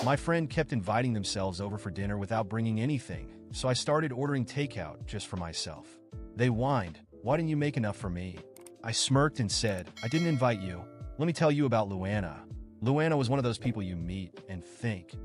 My friend kept inviting themselves over for dinner without bringing anything, so I started ordering takeout just for myself. They whined, "Why didn't you make enough for me?" I smirked and said, "I didn't invite you. Let me tell you about Luana." Luana was one of those people you meet and think,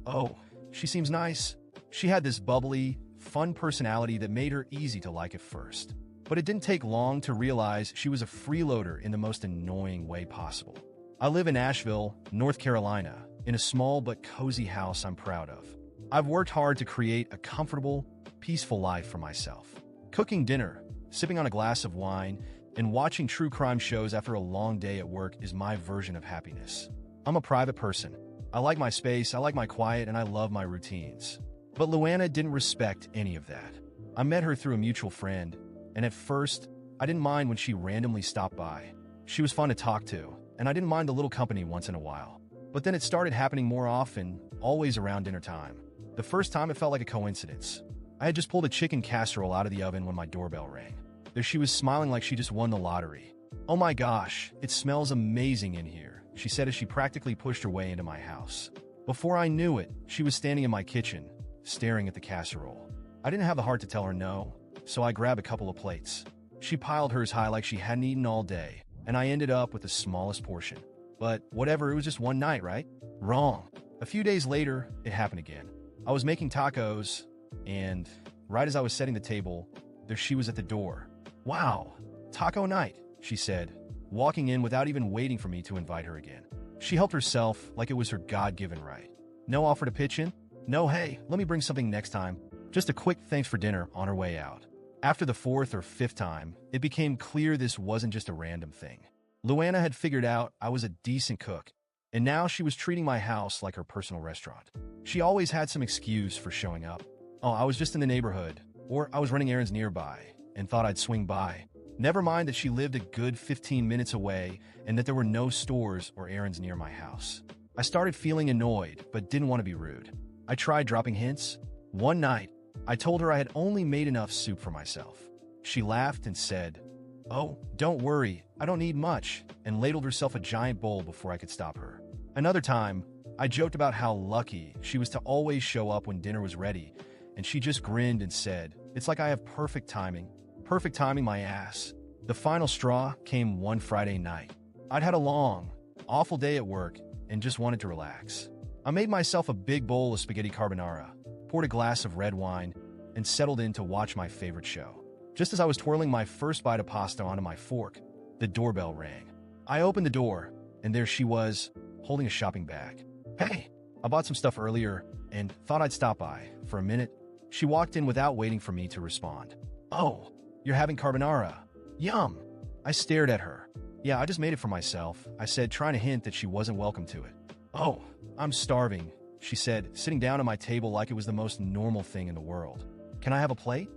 "Oh, she seems nice." She had this bubbly, fun personality that made her easy to like at first. But it didn't take long to realize she was a freeloader in the most annoying way possible. I live in Asheville, North Carolina, in a small but cozy house I'm proud of. I've worked hard to create a comfortable, peaceful life for myself. Cooking dinner, sipping on a glass of wine, and watching true crime shows after a long day at work is my version of happiness. I'm a private person. I like my space, I like my quiet, and I love my routines. But Luana didn't respect any of that. I met her through a mutual friend, and at first, I didn't mind when she randomly stopped by. She was fun to talk to, and I didn't mind a little company once in a while. But then it started happening more often, always around dinner time. The first time it felt like a coincidence. I had just pulled a chicken casserole out of the oven when my doorbell rang. There she was smiling like she just won the lottery. "Oh my gosh, it smells amazing in here," she said as she practically pushed her way into my house. Before I knew it, she was standing in my kitchen, staring at the casserole. I didn't have the heart to tell her no, so I grabbed a couple of plates. She piled hers high like she hadn't eaten all day, and I ended up with the smallest portion. But whatever, it was just one night, right? Wrong. A few days later, it happened again. I was making tacos, and right as I was setting the table, there she was at the door. "Wow, taco night," she said, walking in without even waiting for me to invite her again. She helped herself like it was her God-given right. No offer to pitch in? No, "Hey, let me bring something next time." Just a quick thanks for dinner on her way out. After the fourth or fifth time, it became clear this wasn't just a random thing. Luana had figured out I was a decent cook, and now she was treating my house like her personal restaurant. She always had some excuse for showing up. "Oh, I was just in the neighborhood," or "I was running errands nearby and thought I'd swing by." Never mind that she lived a good 15 minutes away and that there were no stores or errands near my house. I started feeling annoyed, but didn't want to be rude. I tried dropping hints. One night, I told her I had only made enough soup for myself. She laughed and said, "Oh, don't worry, I don't need much," and ladled herself a giant bowl before I could stop her. Another time, I joked about how lucky she was to always show up when dinner was ready, and she just grinned and said, "It's like I have perfect timing." Perfect timing, my ass. The final straw came one Friday night. I'd had a long, awful day at work and just wanted to relax. I made myself a big bowl of spaghetti carbonara, poured a glass of red wine, and settled in to watch my favorite show. Just as I was twirling my first bite of pasta onto my fork, the doorbell rang. I opened the door, and there she was, holding a shopping bag. "Hey, I bought some stuff earlier and thought I'd stop by for a minute." She walked in without waiting for me to respond. "Oh, you're having carbonara. Yum." I stared at her. "Yeah, I just made it for myself," I said, trying to hint that she wasn't welcome to it. "Oh, I'm starving," she said, sitting down at my table like it was the most normal thing in the world. "Can I have a plate?"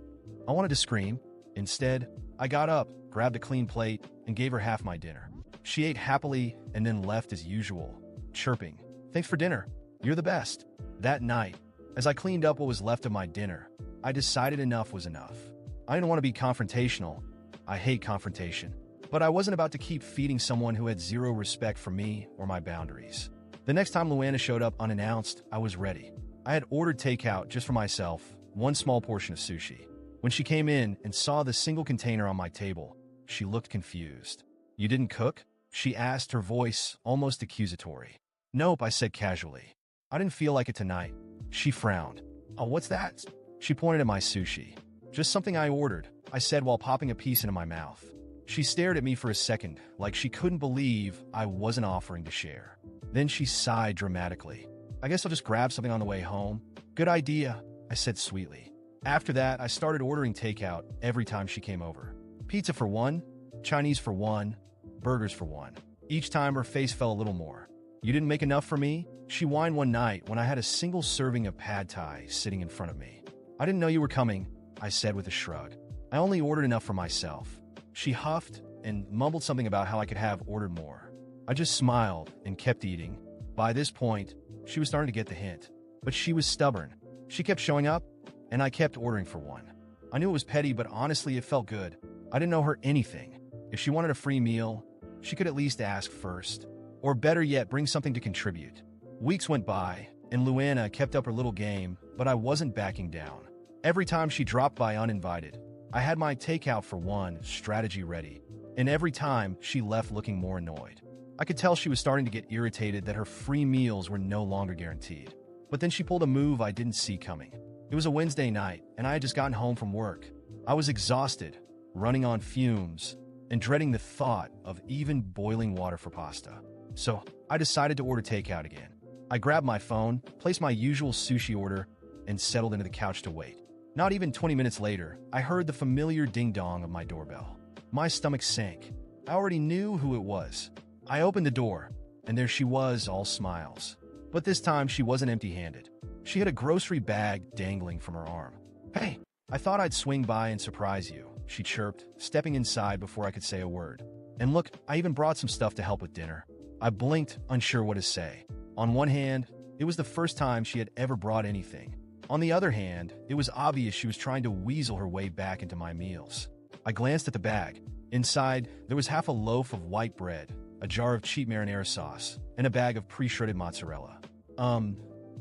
I wanted to scream. Instead, I got up, grabbed a clean plate, and gave her half my dinner. She ate happily and then left as usual, chirping, "Thanks for dinner. You're the best." That night, as I cleaned up what was left of my dinner, I decided enough was enough. I didn't want to be confrontational. I hate confrontation. But I wasn't about to keep feeding someone who had zero respect for me or my boundaries. The next time Luana showed up unannounced, I was ready. I had ordered takeout just for myself, one small portion of sushi. When she came in and saw the single container on my table, she looked confused. "You didn't cook?" she asked, her voice almost accusatory. "Nope," I said casually. "I didn't feel like it tonight." She frowned. "Oh, what's that?" She pointed at my sushi. "Just something I ordered," I said while popping a piece into my mouth. She stared at me for a second, like she couldn't believe I wasn't offering to share. Then she sighed dramatically. "I guess I'll just grab something on the way home." "Good idea," I said sweetly. After that, I started ordering takeout every time she came over. Pizza for one, Chinese for one, burgers for one. Each time her face fell a little more. "You didn't make enough for me?" She whined one night when I had a single serving of pad thai sitting in front of me. "I didn't know you were coming," I said with a shrug. "I only ordered enough for myself." She huffed and mumbled something about how I could have ordered more. I just smiled and kept eating. By this point, she was starting to get the hint. But she was stubborn. She kept showing up, and I kept ordering for one. I knew it was petty, but honestly, it felt good. I didn't owe her anything. If she wanted a free meal, she could at least ask first. Or better yet, bring something to contribute. Weeks went by, and Luana kept up her little game, but I wasn't backing down. Every time she dropped by uninvited, I had my takeout for one strategy ready, and every time she left looking more annoyed. I could tell she was starting to get irritated that her free meals were no longer guaranteed. But then she pulled a move I didn't see coming. It was a Wednesday night, and I had just gotten home from work. I was exhausted, running on fumes, and dreading the thought of even boiling water for pasta. So I decided to order takeout again. I grabbed my phone, placed my usual sushi order, and settled into the couch to wait. Not even 20 minutes later, I heard the familiar ding-dong of my doorbell. My stomach sank. I already knew who it was. I opened the door, and there she was, all smiles. But this time, she wasn't empty-handed. She had a grocery bag dangling from her arm. "Hey, I thought I'd swing by and surprise you," she chirped, stepping inside before I could say a word. "And look, I even brought some stuff to help with dinner." I blinked, unsure what to say. On one hand, it was the first time she had ever brought anything. On the other hand, it was obvious she was trying to weasel her way back into my meals. I glanced at the bag. Inside, there was half a loaf of white bread, a jar of cheap marinara sauce, and a bag of pre-shredded mozzarella.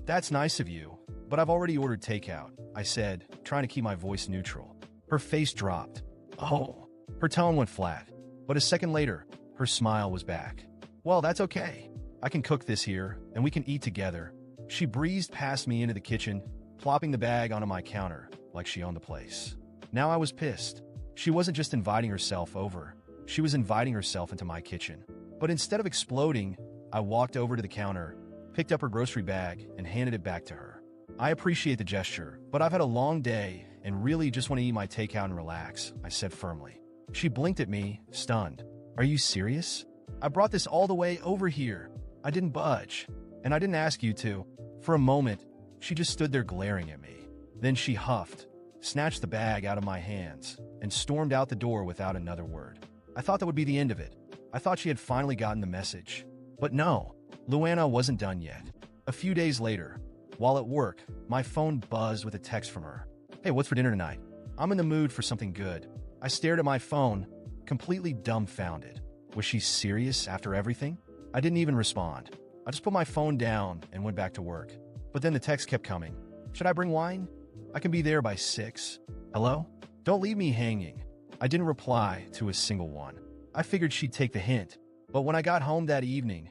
That's nice of you, but I've already ordered takeout," I said, trying to keep my voice neutral. Her face dropped. "Oh." Her tone went flat, but a second later, her smile was back. "Well, that's okay. I can cook this here, and we can eat together." She breezed past me into the kitchen, plopping the bag onto my counter like she owned the place. Now I was pissed. She wasn't just inviting herself over, she was inviting herself into my kitchen. But instead of exploding, I walked over to the counter, picked up her grocery bag, and handed it back to her. "I appreciate the gesture, but I've had a long day and really just want to eat my takeout and relax," I said firmly. She blinked at me, stunned. "Are you serious? I brought this all the way over here. I didn't budge, and I didn't ask you to." For a moment, she just stood there glaring at me. Then she huffed, snatched the bag out of my hands, and stormed out the door without another word. I thought that would be the end of it. I thought she had finally gotten the message. But no, Luana wasn't done yet. A few days later, while at work, my phone buzzed with a text from her. "Hey, what's for dinner tonight? I'm in the mood for something good." I stared at my phone, completely dumbfounded. Was she serious after everything? I didn't even respond. I just put my phone down and went back to work. But then the text kept coming. "Should I bring wine? I can be there by 6. Hello? Don't leave me hanging." I didn't reply to a single one. I figured she'd take the hint. But when I got home that evening,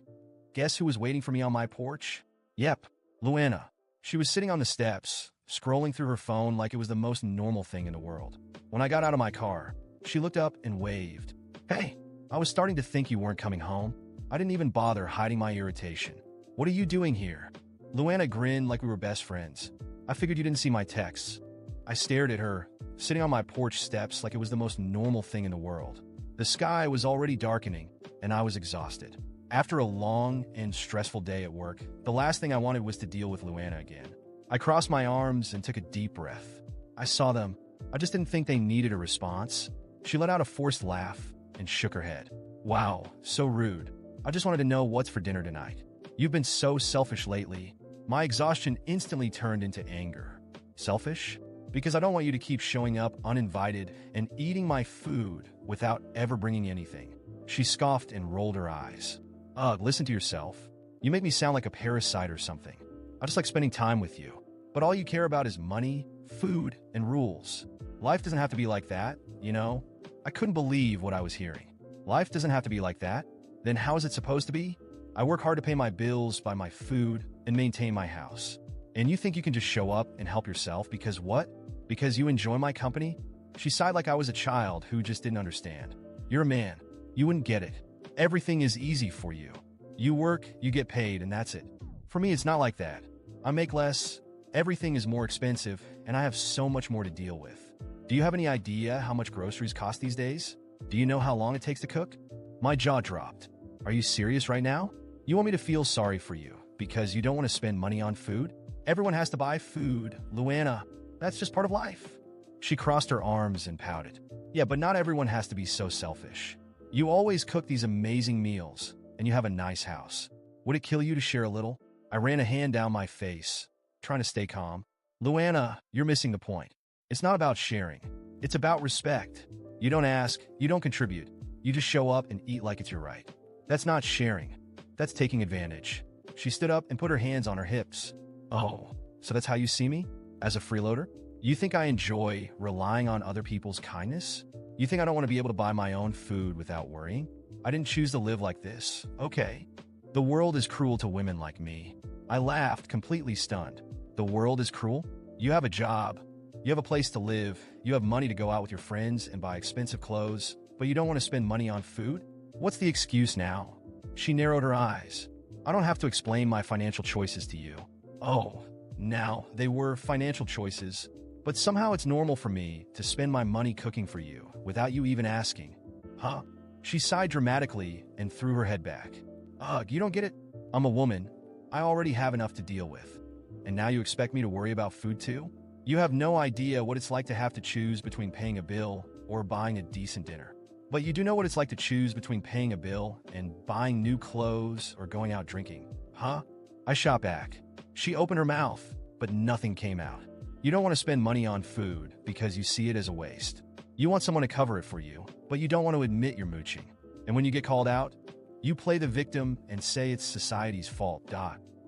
guess who was waiting for me on my porch? Yep, Luana. She was sitting on the steps, scrolling through her phone like it was the most normal thing in the world. When I got out of my car, she looked up and waved. "Hey, I was starting to think you weren't coming home." I didn't even bother hiding my irritation. "What are you doing here?" Luana grinned like we were best friends. "I figured you didn't see my texts." I stared at her, sitting on my porch steps like it was the most normal thing in the world. The sky was already darkening, and I was exhausted. After a long and stressful day at work, the last thing I wanted was to deal with Luana again. I crossed my arms and took a deep breath. I saw them. I just didn't think they needed a response. She let out a forced laugh and shook her head. "Wow, so rude. I just wanted to know what's for dinner tonight. You've been so selfish lately." My exhaustion instantly turned into anger. Selfish? Because I don't want you to keep showing up uninvited and eating my food without ever bringing anything. She scoffed and rolled her eyes. "Ugh, listen to yourself. You make me sound like a parasite or something. I just like spending time with you. But all you care about is money, food, and rules. Life doesn't have to be like that, you know?" I couldn't believe what I was hearing. Life doesn't have to be like that? Then how is it supposed to be? I work hard to pay my bills, buy my food, and maintain my house. And you think you can just show up and help yourself because what? Because you enjoy my company? She sighed like I was a child who just didn't understand. "You're a man. You wouldn't get it. Everything is easy for you. You work, you get paid, and that's it. For me, it's not like that. I make less, everything is more expensive, and I have so much more to deal with. Do you have any idea how much groceries cost these days? Do you know how long it takes to cook?" My jaw dropped. "Are you serious right now? You want me to feel sorry for you because you don't want to spend money on food? Everyone has to buy food, Luana. That's just part of life." She crossed her arms and pouted. "Yeah, but not everyone has to be so selfish. You always cook these amazing meals, and you have a nice house. Would it kill you to share a little?" I ran a hand down my face, trying to stay calm. "Luana, you're missing the point. It's not about sharing. It's about respect. You don't ask, you don't contribute. You just show up and eat like it's your right. That's not sharing. That's taking advantage." She stood up and put her hands on her hips. Oh, so that's how you see me? As a freeloader? You think I enjoy relying on other people's kindness? You think I don't want to be able to buy my own food without worrying? I didn't choose to live like this. Okay. The world is cruel to women like me. I laughed, completely stunned. The world is cruel? You have a job. You have a place to live. You have money to go out with your friends and buy expensive clothes, but you don't want to spend money on food? What's the excuse now? She narrowed her eyes. I don't have to explain my financial choices to you. Oh, now, they were financial choices, but somehow it's normal for me to spend my money cooking for you without you even asking. Huh? She sighed dramatically and threw her head back. Ugh, you don't get it? I'm a woman. I already have enough to deal with. And now you expect me to worry about food too? You have no idea what it's like to have to choose between paying a bill or buying a decent dinner. But you do know what it's like to choose between paying a bill and buying new clothes or going out drinking. Huh? I shot back. She opened her mouth, but nothing came out. You don't want to spend money on food because you see it as a waste. You want someone to cover it for you, but you don't want to admit you're mooching. And when you get called out, you play the victim and say it's society's fault.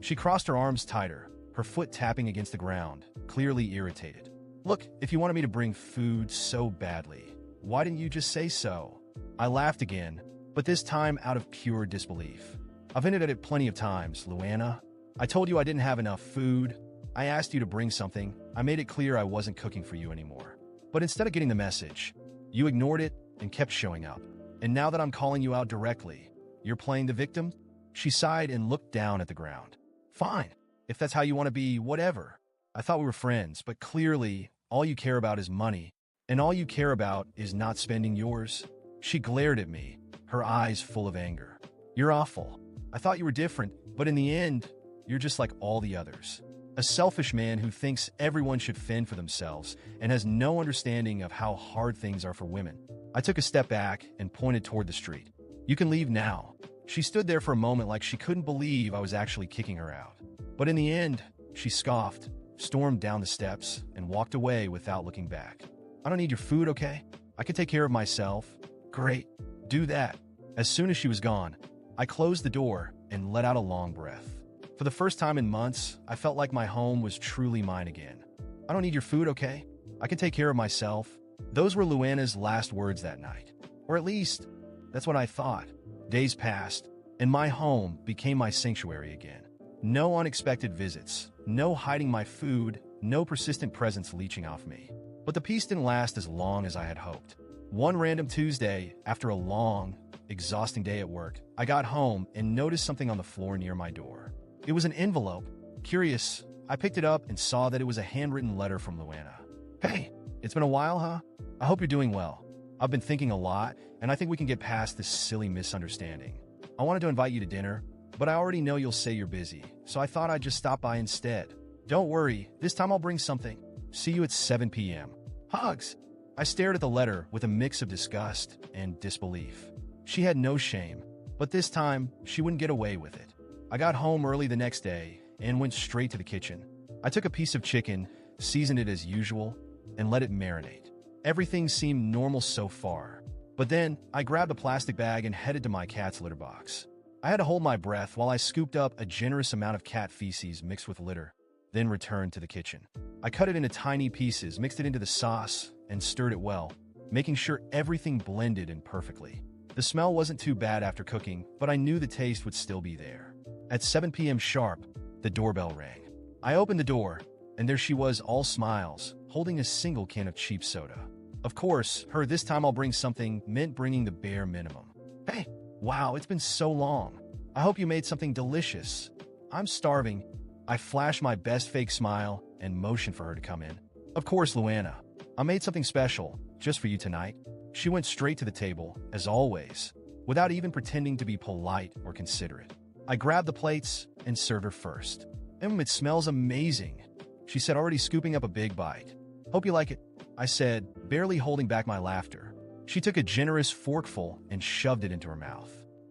She crossed her arms tighter, her foot tapping against the ground, clearly irritated. Look, if you wanted me to bring food so badly, why didn't you just say so? I laughed again, but this time out of pure disbelief. I've hinted at it plenty of times, Luana. I told you I didn't have enough food. I asked you to bring something. I made it clear I wasn't cooking for you anymore. But instead of getting the message, you ignored it and kept showing up. And now that I'm calling you out directly, you're playing the victim? She sighed and looked down at the ground. Fine. If that's how you want to be, whatever. I thought we were friends, but clearly, all you care about is money, and all you care about is not spending yours. She glared at me, her eyes full of anger. You're awful. I thought you were different, but in the end, you're just like all the others. A selfish man who thinks everyone should fend for themselves and has no understanding of how hard things are for women. I took a step back and pointed toward the street. You can leave now. She stood there for a moment like she couldn't believe I was actually kicking her out. But in the end, she scoffed, stormed down the steps, and walked away without looking back. I don't need your food, okay? I can take care of myself. Great. Do that. As soon as she was gone, I closed the door and let out a long breath. For the first time in months, I felt like my home was truly mine again. I don't need your food, okay? I can take care of myself. Those were Luana's last words that night. Or at least, that's what I thought. Days passed, and my home became my sanctuary again. No unexpected visits, no hiding my food, no persistent presence leeching off me. But the peace didn't last as long as I had hoped. One random Tuesday, after a long, exhausting day at work, I got home and noticed something on the floor near my door. It was an envelope. Curious, I picked it up and saw that it was a handwritten letter from Luana. Hey, it's been a while, huh? I hope you're doing well. I've been thinking a lot, and I think we can get past this silly misunderstanding. I wanted to invite you to dinner, but I already know you'll say you're busy, so I thought I'd just stop by instead. Don't worry, this time I'll bring something. See you at 7 p.m. Hugs. I stared at the letter with a mix of disgust and disbelief. She had no shame, but this time, she wouldn't get away with it. I got home early the next day and went straight to the kitchen. I took a piece of chicken, seasoned it as usual, and let it marinate. Everything seemed normal so far. But then, I grabbed a plastic bag and headed to my cat's litter box. I had to hold my breath while I scooped up a generous amount of cat feces mixed with litter, then returned to the kitchen. I cut it into tiny pieces, mixed it into the sauce, and stirred it well, making sure everything blended in perfectly. The smell wasn't too bad after cooking, but I knew the taste would still be there. At 7 p.m. sharp, the doorbell rang. I opened the door, and there she was, all smiles, holding a single can of cheap soda. Of course, her "this time I'll bring something" meant bringing the bare minimum. Hey, wow, it's been so long. I hope you made something delicious. I'm starving. I flashed my best fake smile and motioned for her to come in. Of course, Luana. I made something special, just for you tonight. She went straight to the table, as always, without even pretending to be polite or considerate. I grabbed the plates and served her first. It smells amazing, she said, already scooping up a big bite. Hope you like it, I said, barely holding back my laughter. She took a generous forkful and shoved it into her mouth.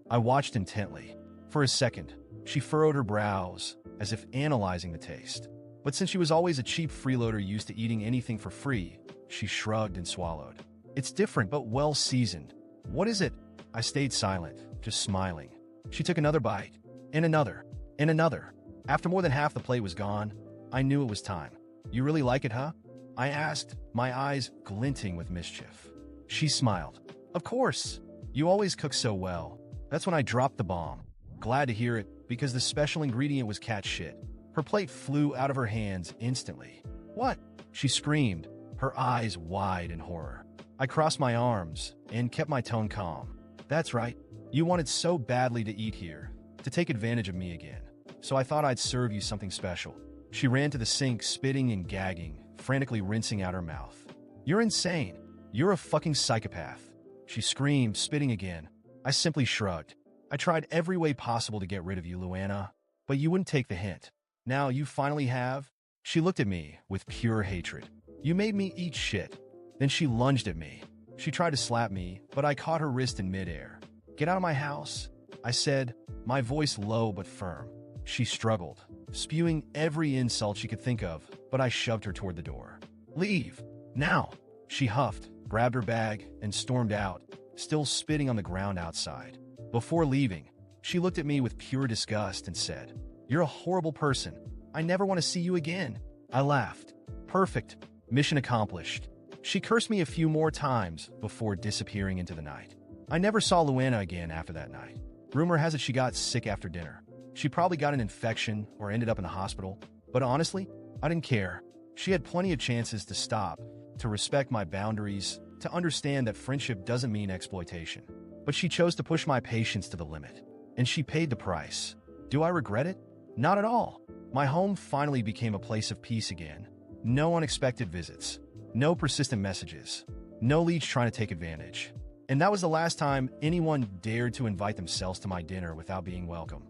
I watched intently. For a second, she furrowed her brows, as if analyzing the taste. But since she was always a cheap freeloader used to eating anything for free, she shrugged and swallowed. It's different but well seasoned. What is it? I stayed silent, just smiling. She took another bite, and another, and another. After more than half the plate was gone, I knew it was time. You really like it, huh? I asked, my eyes glinting with mischief. She smiled. Of course. You always cook so well. That's when I dropped the bomb. Glad to hear it, because the special ingredient was cat shit. Her plate flew out of her hands instantly. What? She screamed, her eyes wide in horror. I crossed my arms and kept my tone calm. That's right. You wanted so badly to eat here, to take advantage of me again. So I thought I'd serve you something special. She ran to the sink, spitting and gagging, frantically rinsing out her mouth. You're insane. You're a fucking psychopath. She screamed, spitting again. I simply shrugged. I tried every way possible to get rid of you, Luana, but you wouldn't take the hint. Now you finally have? She looked at me with pure hatred. You made me eat shit. Then she lunged at me. She tried to slap me, but I caught her wrist in midair. Get out of my house, I said, my voice low but firm. She struggled, spewing every insult she could think of, but I shoved her toward the door. Leave, now! She huffed, grabbed her bag, and stormed out, still spitting on the ground outside. Before leaving, she looked at me with pure disgust and said, You're a horrible person. I never want to see you again. I laughed. Perfect. Mission accomplished. She cursed me a few more times before disappearing into the night. I never saw Luana again after that night. Rumor has it she got sick after dinner. She probably got an infection or ended up in the hospital. But honestly, I didn't care. She had plenty of chances to stop, to respect my boundaries, to understand that friendship doesn't mean exploitation. But she chose to push my patience to the limit. And she paid the price. Do I regret it? Not at all. My home finally became a place of peace again. No unexpected visits. No persistent messages. No leads trying to take advantage. And that was the last time anyone dared to invite themselves to my dinner without being welcome.